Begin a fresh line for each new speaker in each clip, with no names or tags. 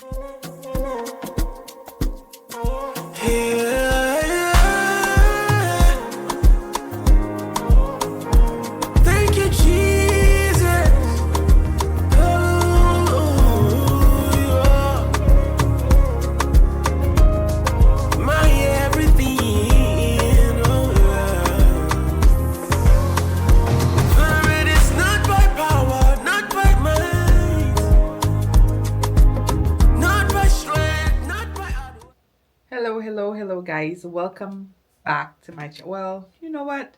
Thank you, Jesus. My everything. For it is not by power, not by might, not by strength, not by other.
Hello, guys. Welcome back to my channel. Well, you know what?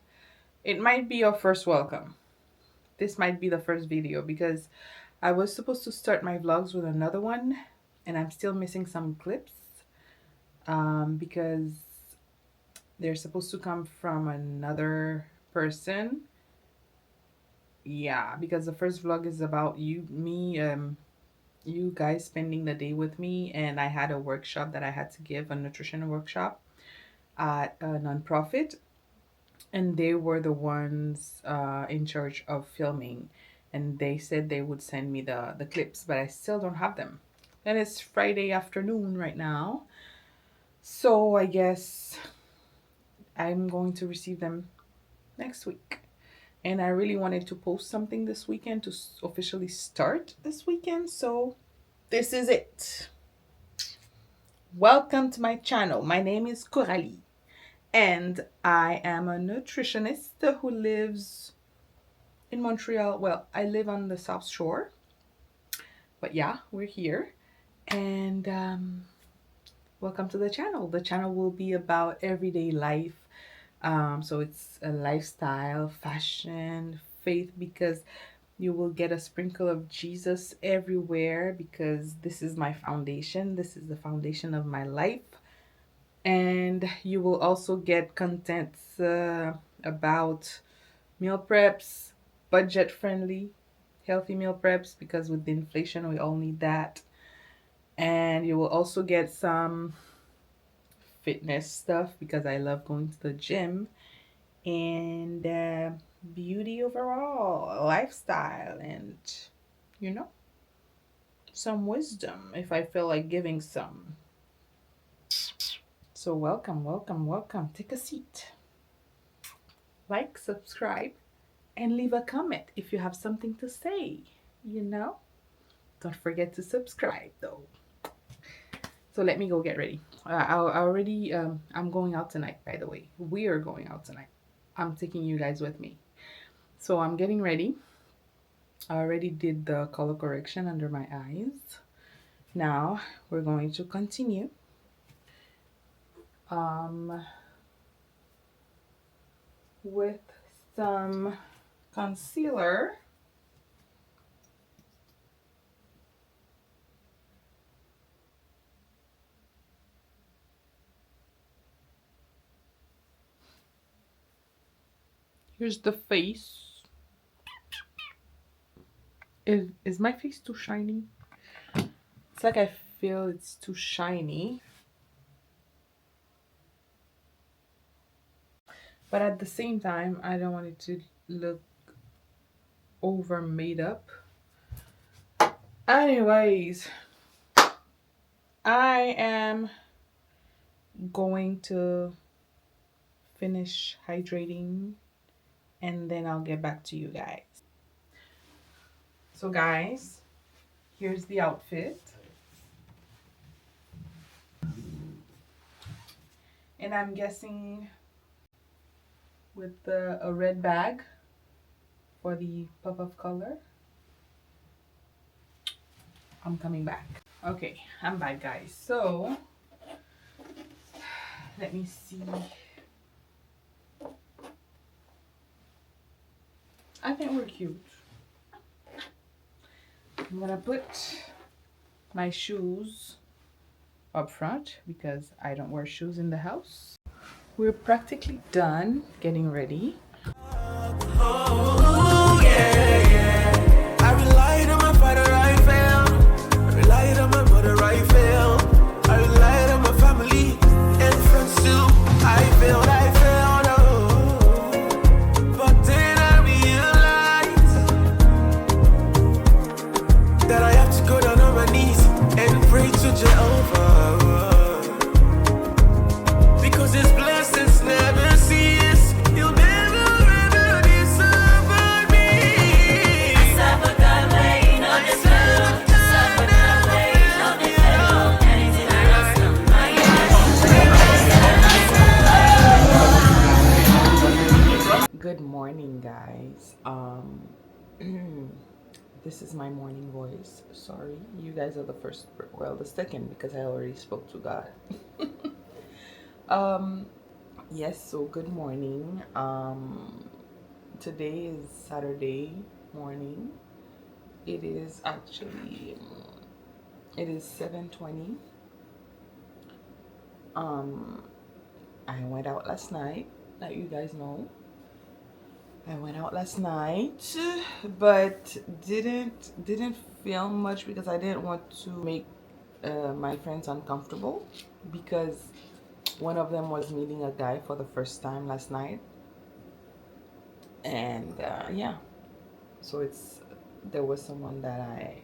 It might be your first welcome. This might be the first video because I was supposed to start my vlogs with another one and I'm still missing some clips because they're supposed to come from another person. Yeah, because the first vlog is about you guys spending the day with me, and I had a workshop that I had to give, a nutrition workshop at a nonprofit, and they were the ones in charge of filming, and they said they would send me the clips, but I still don't have them. And it's Friday afternoon right now, so I guess I'm going to receive them next week. And I really wanted to post something this weekend to officially start this weekend, so this is it. Welcome to my channel. My name is Coralie and I am a nutritionist who lives in Montreal. Well, I live on the South Shore, but yeah, we're here. And welcome to the channel. The channel will be about everyday life. So it's a lifestyle, fashion, faith, because you will get a sprinkle of Jesus everywhere, because this is my foundation. This is the foundation of my life. And you will also get contents about meal preps, budget friendly, healthy meal preps, because with the inflation we all need that. And you will also get some fitness stuff because I love going to the gym, and beauty overall, lifestyle, and you know, some wisdom if I feel like giving some. So welcome. Take a seat. Like, subscribe, and leave a comment if you have something to say, you know? Don't forget to subscribe though. So let me go get ready. I'm going out tonight, by the way. We are going out tonight. I'm taking you guys with me. So I'm getting ready. I already did the color correction under my eyes. Now we're going to continue. With some concealer. Here's the face. Is my face too shiny? It's like I feel it's too shiny. But at the same time, I don't want it to look over made up. Anyways, I am going to finish hydrating and then I'll get back to you guys. So guys, here's the outfit. And I'm guessing with a red bag for the pop of color. I'm coming back. Okay, I'm back, guys. So let me see. I think we're cute. I'm gonna put my shoes up front because I don't wear shoes in the house. We're practically done getting ready.
Oh, yeah. I relied on my father, I failed. I relied on my mother, I failed. I relied on my family and friends too. I failed. Oh. But then I realized that I have to go down on my knees and pray to Jehovah. Because his blessings never cease. You'll never ever disappoint me. I serve a God where he know the fail. I serve a God where he know the fail. Anything I ask him, my
Good morning, guys. This is my morning voice. Sorry, you guys are the first, well, the second, because I already spoke to God. Yes, so good morning. Today is Saturday morning. It is actually it is 7:20. I went out last night, like you guys know. I went out last night, but didn't film much because I didn't want to make my friends uncomfortable, because one of them was meeting a guy for the first time last night, and yeah, so there was someone that I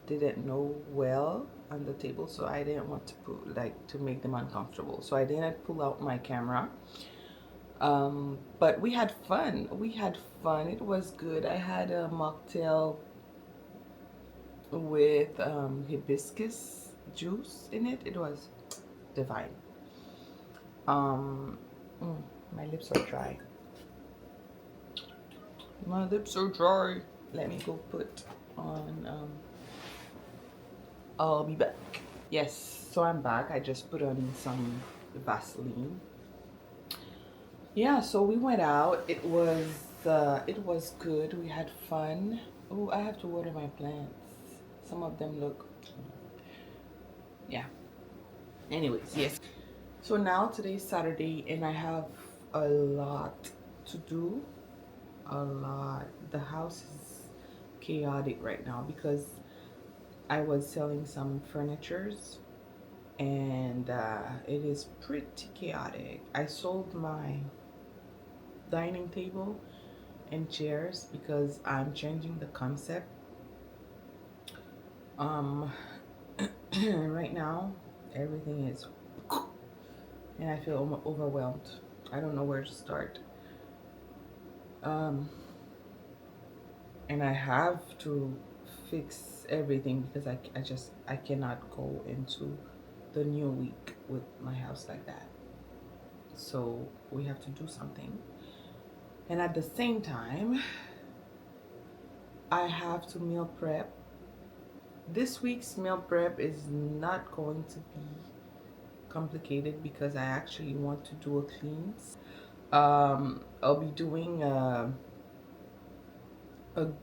didn't know well on the table, so I didn't want to to make them uncomfortable, so I didn't pull out my camera. But we had fun. It was good. I had a mocktail with hibiscus juice in it. It was divine. um my lips are dry. Let me go put on I'll be back. Yes, so I'm back. I just put on some Vaseline. Yeah, so we went out. It was good. We had fun. Oh, I have to water my plants. Some of them look, yeah. Anyways, yes. So now today's Saturday and I have a lot to do. A lot. The house is chaotic right now because I was selling some furnitures, and it is pretty chaotic. I sold my dining table and chairs because I'm changing the concept. Right now everything is, and I feel overwhelmed. I don't know where to start. And I have to fix everything because I cannot go into the new week with my house like that. So we have to do something. And at the same time, I have to meal prep. This week's meal prep is not going to be complicated because I actually want to do a cleanse. I'll be doing a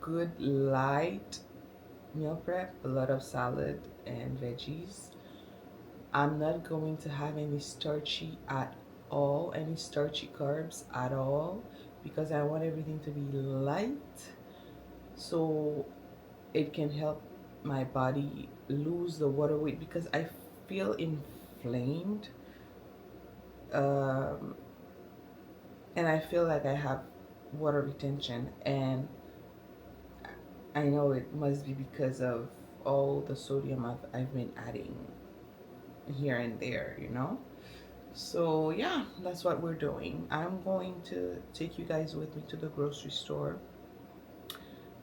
good light meal prep, a lot of salad and veggies. I'm not going to have any starchy at all, any starchy carbs at all, because I want everything to be light so it can help my body lose the water weight, because I feel inflamed, and I feel like I have water retention, and I know it must be because of all the sodium I've been adding here and there, you know. So yeah, that's what we're doing. I'm going to take you guys with me to the grocery store.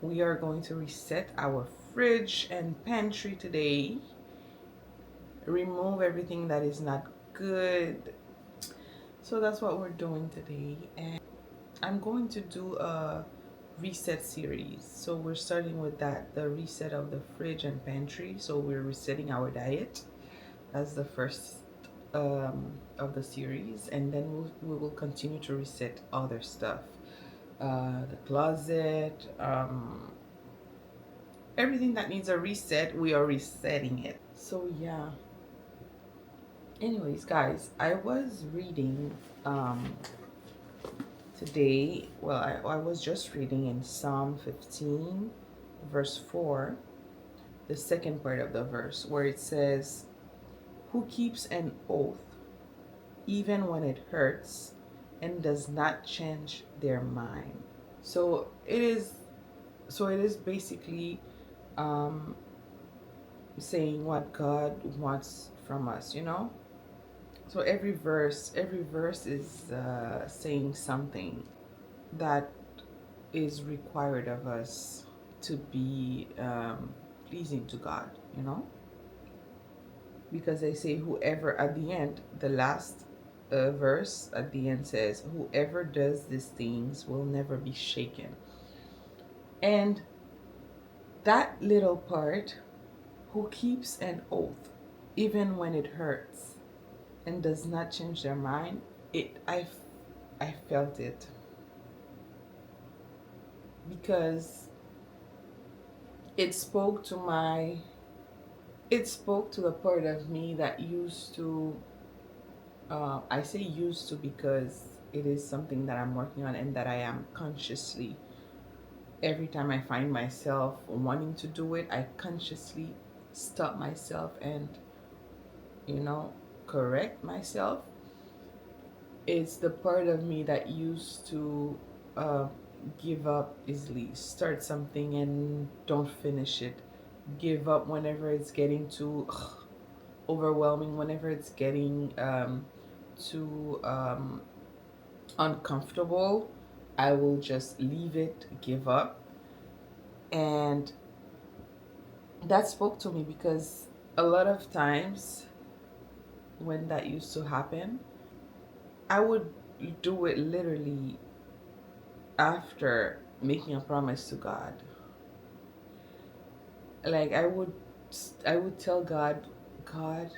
We are going to reset our fridge and pantry today, remove everything that is not good. So that's what we're doing today, and I'm going to do a reset series. So we're starting with that, the reset of the fridge and pantry. So we're resetting our diet. That's the first of the series, and then we will continue to reset other stuff, the closet, everything that needs a reset, we are resetting it. So yeah, anyways guys, I was reading today, well, I was just reading in Psalm 15 verse 4, the second part of the verse, where it says, "Who keeps an oath even when it hurts and does not change their mind." So it is basically saying what God wants from us, you know? So every verse is saying something that is required of us to be pleasing to God, you know? Because they say, whoever, at the end, the last verse at the end says, whoever does these things will never be shaken. And that little part, who keeps an oath, even when it hurts, and does not change their mind, I felt it, because it spoke to my it spoke to the part of me that used to, I say used to because it is something that I'm working on and that I am consciously, every time I find myself wanting to do it, I consciously stop myself and, you know, correct myself. It's the part of me that used to uh, give up easily, start something and don't finish it, give up whenever it's getting too overwhelming, whenever it's getting too uncomfortable. I will just leave it, give up. And that spoke to me because a lot of times when that used to happen, I would do it literally after making a promise to God. Like I would tell God, God,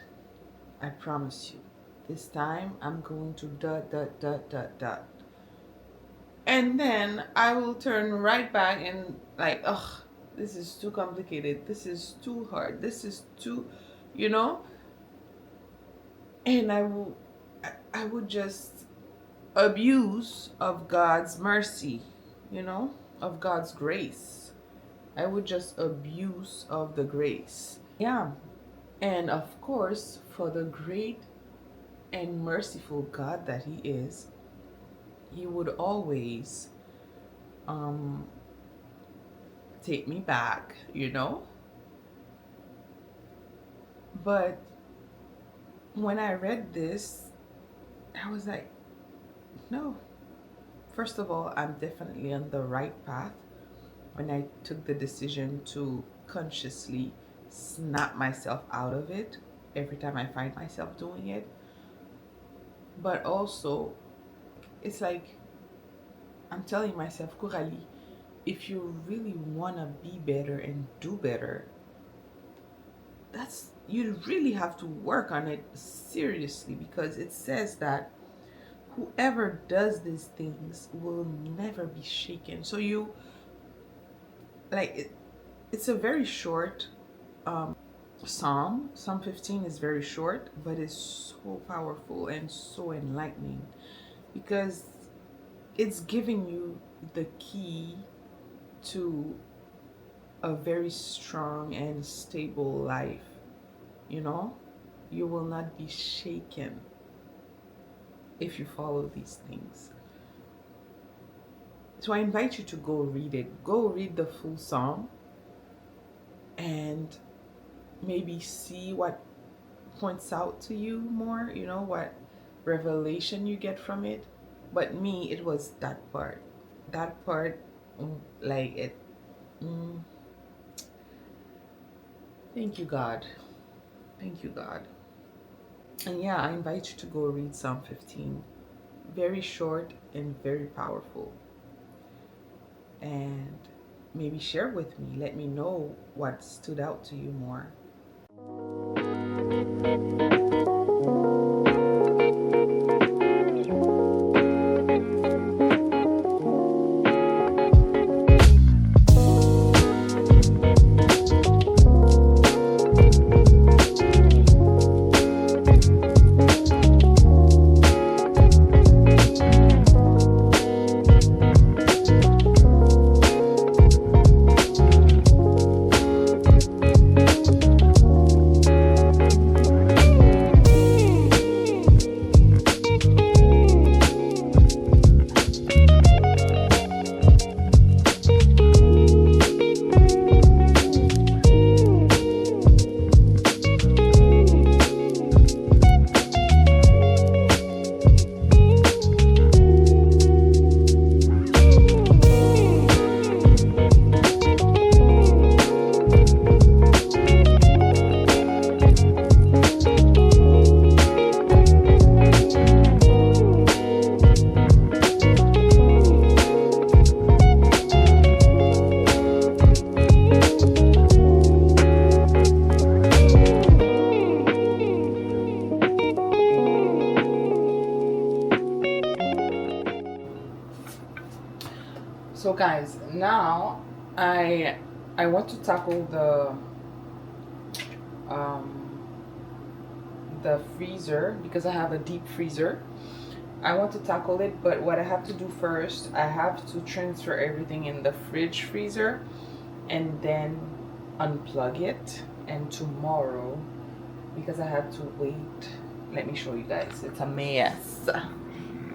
I promise you, this time I'm going to dot dot dot dot dot. And then I will turn right back and like, ugh, this is too complicated. This is too hard. This is too, you know? And I would just abuse of God's mercy, you know, of God's grace. I would just abuse of the grace. Yeah. And of course, for the great and merciful God that He is, He would always um, take me back, you know? But when I read this, I was like, no. First of all, I'm definitely on the right path when I took the decision to consciously snap myself out of it every time I find myself doing it. But also, it's like I'm telling myself, Coralie, if you really want to be better and do better, you really have to work on it seriously, because it says that whoever does these things will never be shaken. So you it's a very short Psalm 15 is very short, but it's so powerful and so enlightening, because it's giving you the key to a very strong and stable life. You know, you will not be shaken if you follow these things. So I invite you to go read it. Go read the full psalm and maybe see what points out to you more, you know, what revelation you get from it. But me, it was that part. That part, like it. Thank you, God. Thank you, God. And yeah, I invite you to go read Psalm 15. Very short and very powerful. And maybe share with me. Let me know what stood out to you more. guys, now I want to tackle the freezer because I have a deep freezer. I want to tackle it, but what I have to do first, I have to transfer everything in the fridge freezer and then unplug it. And tomorrow, because I have to wait, let me show you guys. It's a mess.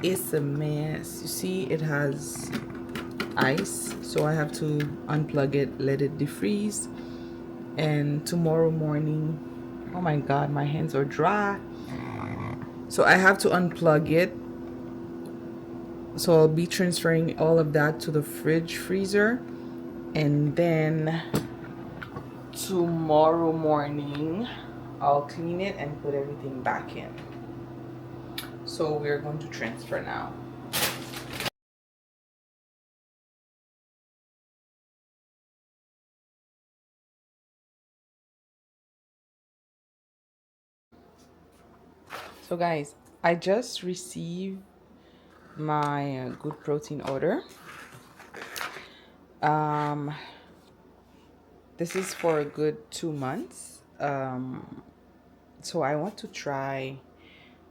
It's a mess. You see, it has ice, so I have to unplug it, let it defreeze, and tomorrow morning, oh my god, my hands are dry, so I have to unplug it. So I'll be transferring all of that to the fridge freezer, and then tomorrow morning I'll clean it and put everything back in. So we're going to transfer now. So guys, I just received my good protein order. This is for a good 2 months. So I want to try.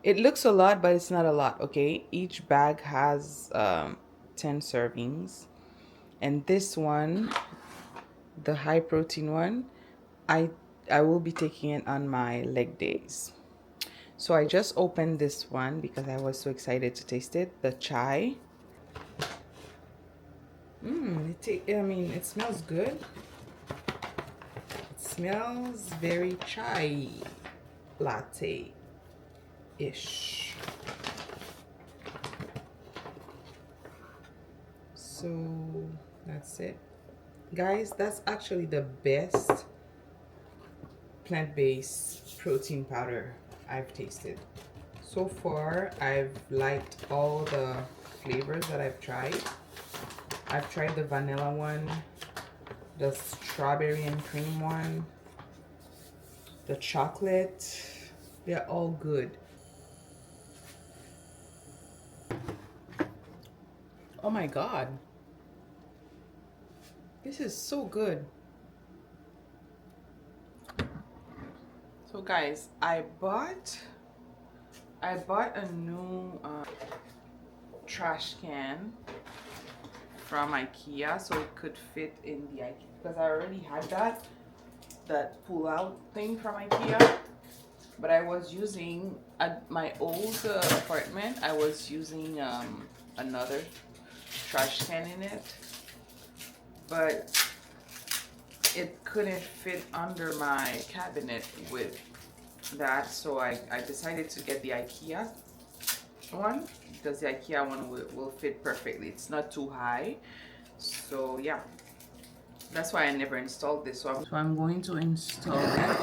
It looks a lot, but it's not a lot. Okay, each bag has 10 servings, and this one, the high protein one, I will be taking it on my leg days. So I just opened this one because I was so excited to taste it. The chai. I mean, it smells good. It smells very chai latte-ish. So that's it. Guys, that's actually the best plant-based protein powder I've tasted. So far, I've liked all the flavors that I've tried. I've tried the vanilla one, the strawberry and cream one, the chocolate. They're all good. Oh my god. This is so good. So guys, I bought a new trash can from IKEA so it could fit in the IKEA, because I already had that pull out thing from IKEA, but I was using at my old apartment, I was using another trash can in it, but it couldn't fit under my cabinet with that, so I decided to get the IKEA one, because the IKEA one will fit perfectly. It's not too high, so yeah, that's why I never installed this. So I'm going to install it.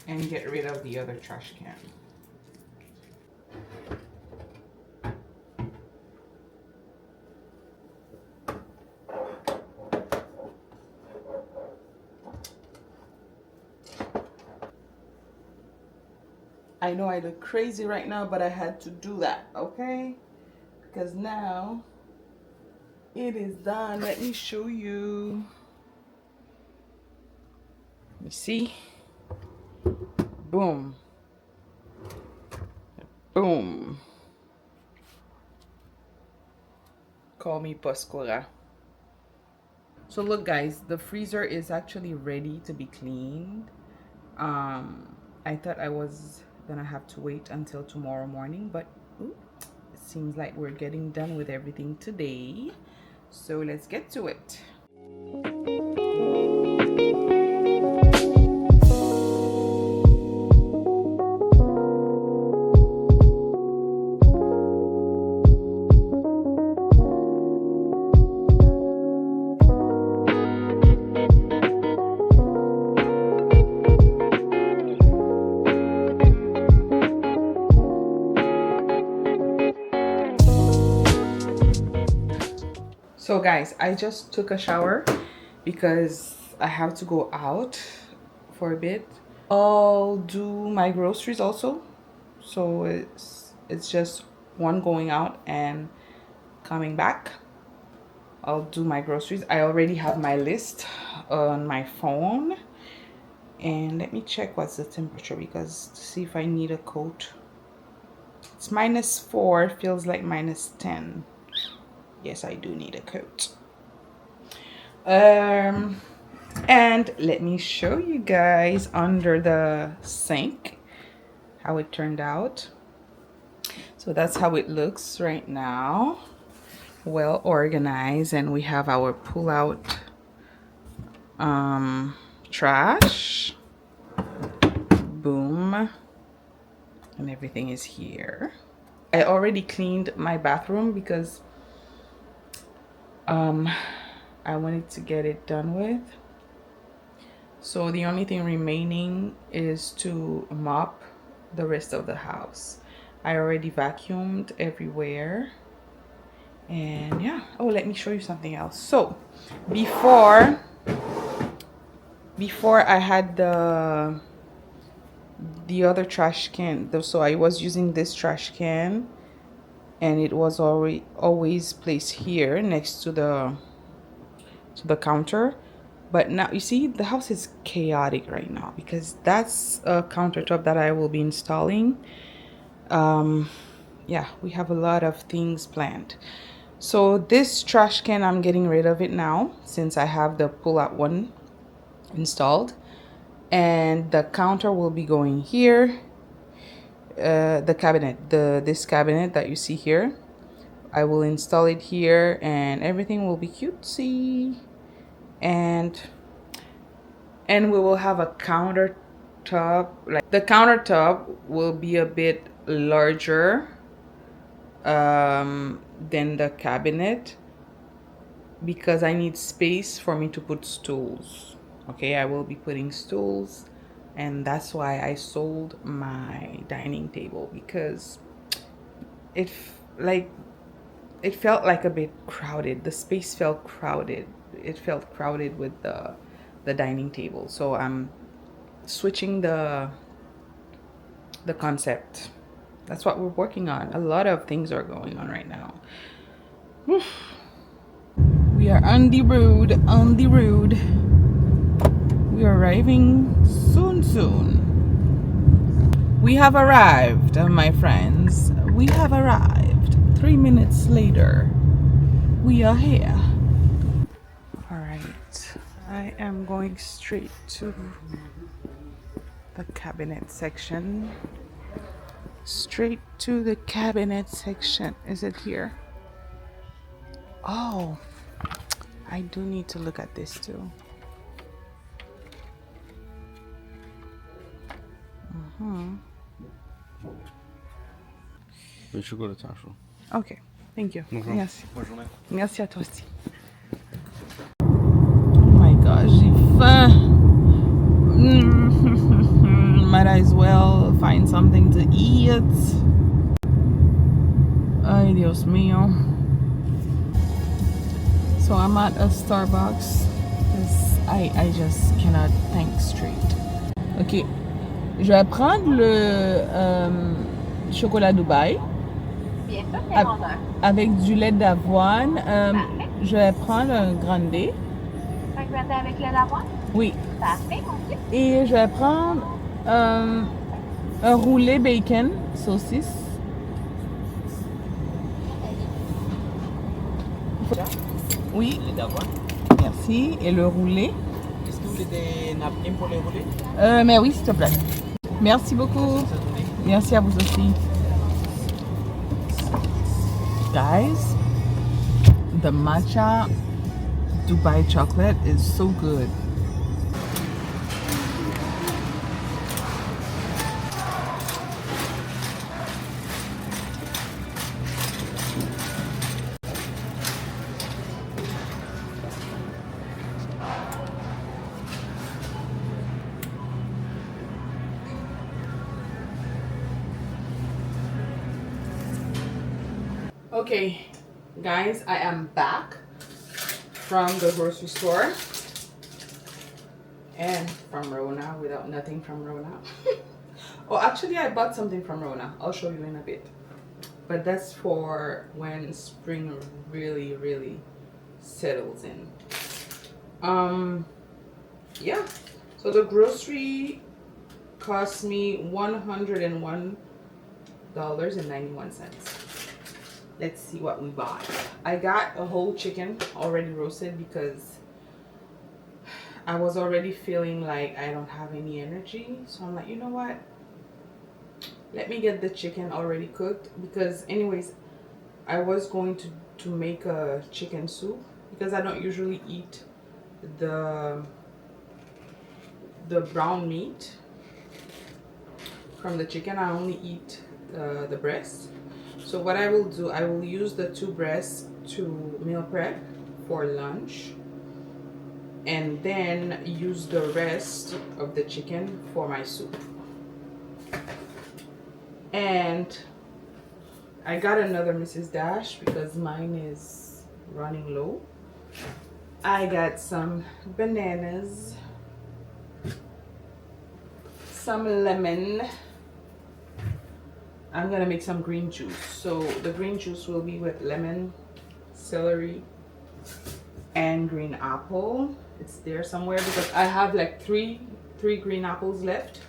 And get rid of the other trash can. I know I look crazy right now, but I had to do that, okay? Because now it is done. Let me show you. You see? Boom. Boom. Call me Pascora. So look guys, the freezer is actually ready to be cleaned. I thought I was gonna have to wait until tomorrow morning, but ooh, it seems like we're getting done with everything today. So let's get to it. So guys, I just took a shower because I have to go out for a bit. I'll do my groceries also, so it's just one going out and coming back, I'll do my groceries. I already have my list on my phone. And let me check what's the temperature, because to see if I need a coat. It's -4, feels like -10. Yes, I do need a coat. And let me show you guys under the sink how it turned out. So that's how it looks right now. Well organized, and we have our pull-out trash. Boom. And everything is here. I already cleaned my bathroom because I wanted to get it done with. So the only thing remaining is to mop the rest of the house. I already vacuumed everywhere. And yeah, oh, let me show you something else. So before I had the other trash can, so I was using this trash can, and it was always placed here next to the counter. But now you see the house is chaotic right now because that's a countertop that I will be installing. Yeah, we have a lot of things planned. So this trash can, I'm getting rid of it now since I have the pull-out one installed, and the counter will be going here. The cabinet, this cabinet that you see here, I will install it here, and everything will be cutesy. And we will have a countertop. Like the countertop will be a bit larger than the cabinet because I need space for me to put stools. Okay, I will be putting stools, and that's why I sold my dining table, because it felt like a bit crowded. The space felt crowded. It felt crowded with the dining table. So I'm switching the concept. That's what we're working on. A lot of things are going on right now. We are on the road. We are arriving soon. We have arrived, my friends. We have arrived. 3 minutes later, we are here. All right, I am going straight to the cabinet section. Straight to the cabinet section. Is it here? Oh, I do need to look at this too. Ok, thank you.
Bonjour.
Merci.
Bonne journée.
Merci à toi aussi. Oh my gosh, j'ai faim. Might as well find something to eat. Ay, Dios mío. So I'm at a Starbucks because I just cannot think straight. Ok, je vais prendre le chocolat Dubaï.
Bien sûr, c'est mon heure.
Avec du lait d'avoine.
Parfait.
Je vais prendre un grande.
Un grande avec le d'avoine?
Oui.
Parfait, mon Dieu.
Et je vais prendre un roulé bacon, saucisse. Oui.
Lait d'avoine.
Merci. Et le roulé.
Est-ce que vous voulez des napkins pour les rouler?
Mais oui, s'il te plaît. Merci beaucoup. Merci à vous aussi. Guys, the matcha Dubai chocolate is so good. Okay, guys, I am back from the grocery store and from Rona without nothing from Rona. Oh, actually, I bought something from Rona. I'll show you in a bit. but that's for when spring really settles in. Yeah, so the grocery cost me $101.91. Let's see what we bought. I got a whole chicken already roasted because I was already feeling like I don't have any energy. So I'm like, you know what? Let me get the chicken already cooked, because anyways, I was going to make a chicken soup because I don't usually eat the brown meat from the chicken. I only eat the breast. So what I will do, I will use the 2 breasts to meal prep for lunch, and then use the rest of the chicken for my soup. And I got another Mrs. Dash because mine is running low. I got some bananas, some lemon. I'm gonna make some green juice. So the green juice will be with lemon, celery, and green apple. It's there somewhere because I have like three green apples left.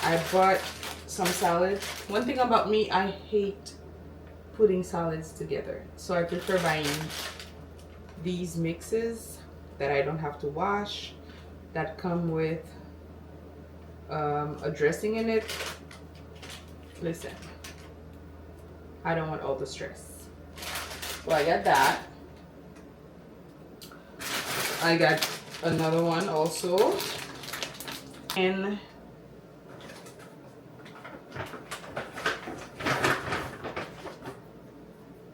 I bought some salad. One thing about me, I hate putting salads together. So I prefer buying these mixes that I don't have to wash, that come with a dressing in it. Listen, I don't want all the stress. Well, I got that. I got another one also. And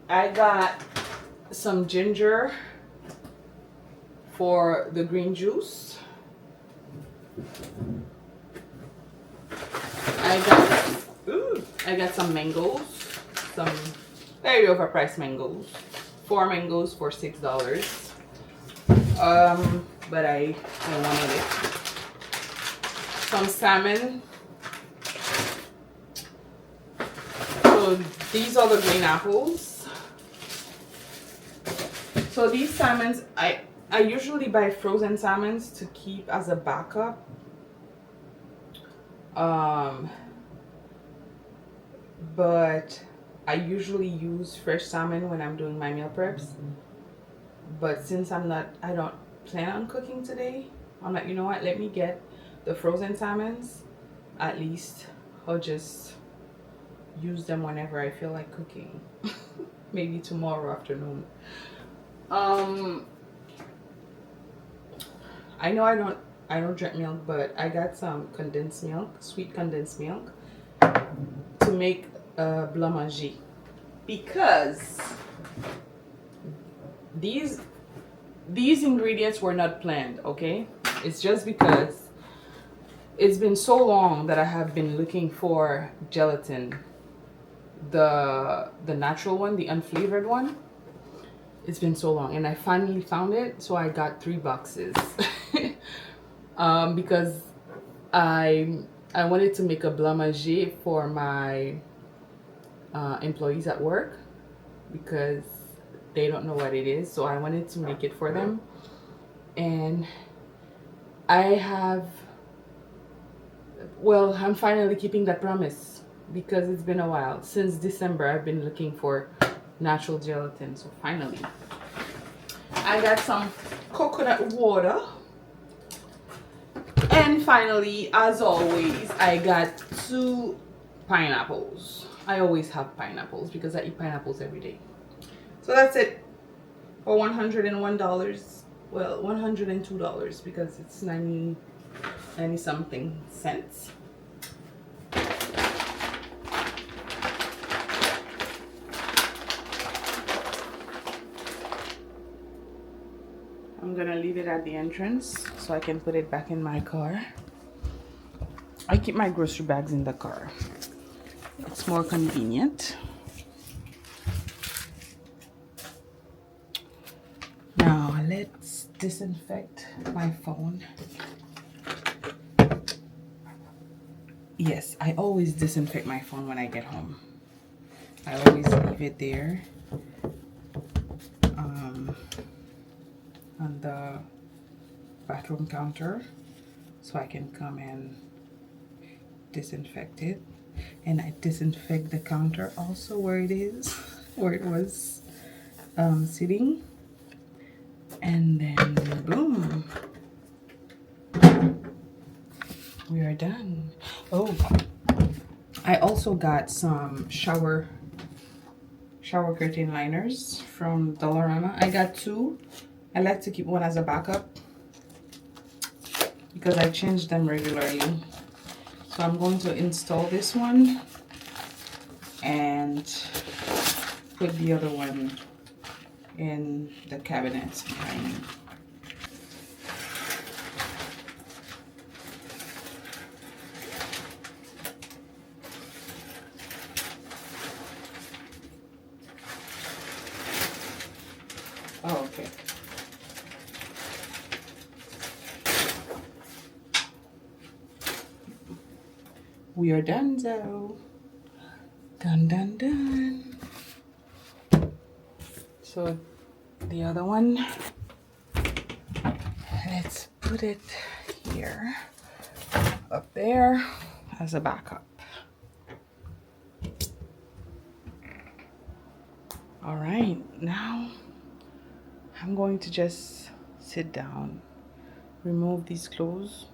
I got some ginger for the green juice. I got some mangoes, some very overpriced mangoes. 4 mangoes for $6. But I wanted it. Some salmon. So these are the green apples. So these salmons, I usually buy frozen salmons to keep as a backup. But I usually use fresh salmon when I'm doing my meal preps. But since I don't plan on cooking today, I'm like, you know what, let me get the frozen salmons. At least I'll just use them whenever I feel like cooking. Maybe tomorrow afternoon. I know I don't drink milk, but I got some condensed milk, sweet condensed milk, to make blancmange, because these ingredients were not planned, okay? It's just because it's been so long that I have been looking for gelatin, the natural one, the unflavored one. It's been so long, and I finally found it, so I got 3 boxes. Because I wanted to make a blancmange for my employees at work, because they don't know what it is, so I wanted to make it for them. And I'm finally keeping that promise, because it's been a while. Since December I've been looking for natural gelatin, so finally I got some coconut water. And finally, as always, I got 2 pineapples. I always have pineapples because I eat pineapples every day. So that's it for $101. Well, $102 because it's 90 something cents. I'm gonna leave it at the entrance so I can put it back in my car. I keep my grocery bags in the car. It's more convenient. Now let's disinfect my phone. Yes, I always disinfect my phone when I get home. I always leave it there on the bathroom counter so I can come and disinfect it. And I disinfect the counter also where it is, where it was sitting. And then boom, we are done. Oh, I also got some shower curtain liners from Dollarama. I got 2. I like to keep one as a backup because I change them regularly. So I'm going to install this one and put the other one in the cabinets behind me. Oh, okay. We are done though. Done, done, done. So the other one, let's put it here, up there as a backup. All right, now I'm going to just sit down, remove these clothes,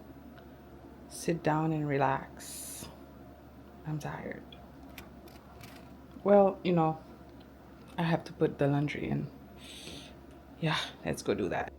sit down and relax. I'm tired. Well, you know, I have to put the laundry in. Yeah, let's go do that.